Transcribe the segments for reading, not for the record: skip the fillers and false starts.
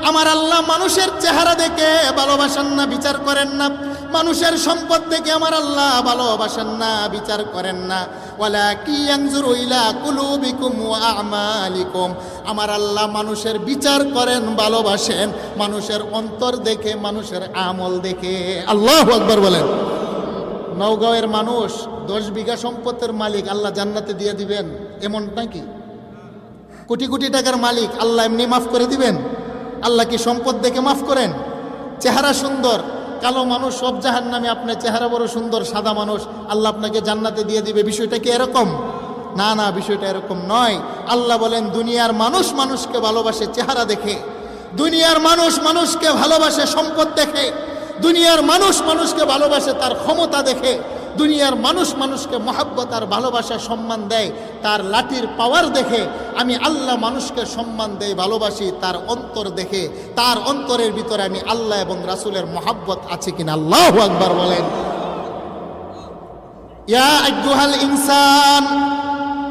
আমার আল্লাহ মানুষের চেহারা দেখে ভালোবাসেন না, বিচার করেন না। মানুষের সম্পদ দেখে আমার আল্লাহ ভালোবাসেন না, বিচার করেন না। ওয়ালাকিন ইয়ানজুরু ইলা কুলুবিকুম ওয়া আমালিকুম। আমার আল্লাহ মানুষের বিচার করেন, ভালোবাসেন মানুষের অন্তর দেখে, মানুষের আমল দেখে। আল্লাহু আকবার বলেন। নওগাঁয়ের মানুষ 10 বিঘা সম্পদের মালিক, আল্লাহ জান্নাতে দিয়ে দিবেন এমনটা কি? কোটি কোটি টাকার মালিক, আল্লাহ এমনি মাফ করে দিবেন? আল্লাহ কি সম্পদ দেখে মাফ করেন? চেহারা সুন্দর, কালো মানুষ সব জাহান্নামে, আপনার চেহারা বড় সুন্দর সাদা মানুষ, আল্লাহ আপনাকে জান্নাতে দিয়ে দিবে, বিষয়টা কি এরকম? না না, বিষয়টা এরকম নয়। আল্লাহ বলেন দুনিয়ার মানুষ মানুষকে ভালোবাসে চেহারা দেখে, দুনিয়ার মানুষ মানুষকে ভালোবাসে সম্পদ দেখে, দুনিয়ার মানুষ মানুষকে ভালোবাসে তার ক্ষমতা দেখে, দুনিয়ার মানুষ মানুষকে মহব্বত আর ভালোবাসা সম্মান দেয় তার লাঠির পাওয়ার দেখে। আমি আল্লাহ মানুষকে সম্মান দেই, ভালোবাসি তার অন্তর দেখে, তার অন্তরের ভিতরে আমি আল্লাহ এবং রাসূলের মহব্বত আছে কিনা। আল্লাহু আকবার বলেন। ইয়া আইয়ুহাল ইনসান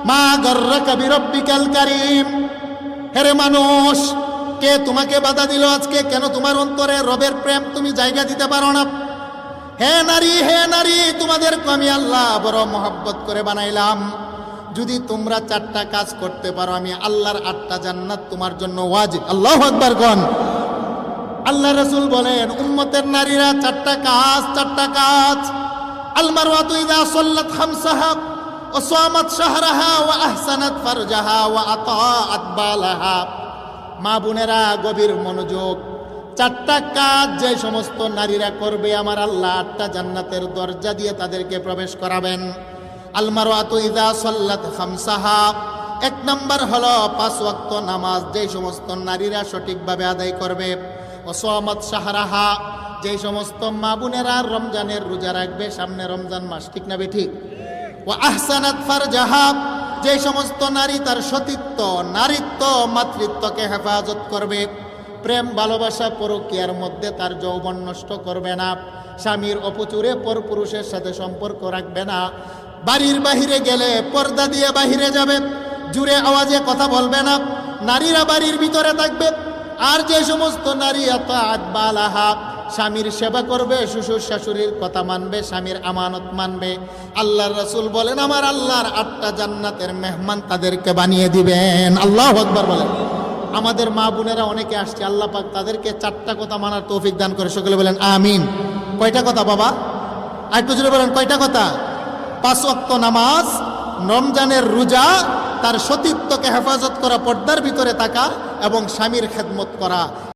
মা গাররাকা বিরাব্বিকাল কারীম। হে মানুষ, কে তোমাকে বাধা দিল আজকে? কেন তোমার অন্তরে রবের প্রেম তুমি জায়গা দিতে পারো না? হে নারী, তোমাদেরকে আমি আল্লাহ বড় মহব্বত করে বানাইলাম। যদি তোমরা 4টা কাজ করতে পারো, আমি আল্লাহর 8টা জান্নাত তোমার জন্য ওয়াজিব। আল্লাহু আকবার গণ। আল্লাহ রাসূল বলেন উম্মতের নারীরা 4টা কাজ। আল মারওয়াতু ইযা সাল্লাত খামসাহা ওয়া সামাত শাহরাহা ওয়া আহসানাত ফারজাহা ওয়া আতাআত বালাহা। মা বোনেরা গভীর মনোযোগ। 4টা কাজ যে সমস্ত নারীরা করবে, আমার আল্লাহ 8টা জান্নাতের দরজা দিয়ে তাদেরকে প্রবেশ করাবেন। আল মারওয়াতু ইযা সাল্লাত খামসাহা, 1 নম্বর হলো 5 ওয়াক্ত নামাজ যে সমস্ত নারীরা সঠিকভাবে আদায় করবে। ওয়া সামাত শাহরাহা, যে সমস্ত মা বোনেরা রমজানের রোজা রাখবে, সামনে রমজান মাস, ঠিক না বেঠিক? ওয়া আহসানাত ফারজাহা, যে সমস্ত নারী তার সতীত্ব, নারীত্ব, মাতৃত্বকে হেফাজত করবে, প্রেম ভালোবাসা পরকীয়ার মধ্যে তার যৌবন নষ্ট করবে না, স্বামীর অপচুরে পরপুরুষের সাথে সম্পর্ক রাখবে না, বাড়ির বাহিরে গেলে পর্দা দিয়ে বাহিরে যাবে, জুরে আওয়াজে কথা বলবে না, নারীরা বাড়ির ভিতরে থাকবে। আর যে সমস্ত নারী আতাআত বালাহা, স্বামীর সেবা করবে, শ্বশুর শাশুড়ির কথা মানবে, স্বামীর আমানত মানবে, আল্লাহর রাসূল বলেন আমার আল্লাহর 8টা জান্নাতের মেহমান তাদেরকে বানিয়ে দিবেন। আল্লাহু আকবার বলেন। আমাদের মা বোনেরা অনেকে আসছে, আল্লাহ পাক তাদেরকে 4টা কথা মানার তৌফিক দান করে, সকলে বলেন আমিন। কয়টা কথা বাবা? আরেকটু জোরে বলেন, কয়টা কথা? 5 ওয়াক্ত নামাজ, রমজানের রোজা, তার সতীত্বকে হেফাজত করা, পর্দার ভিতরে থাকা এবং স্বামীর খেদমত করা।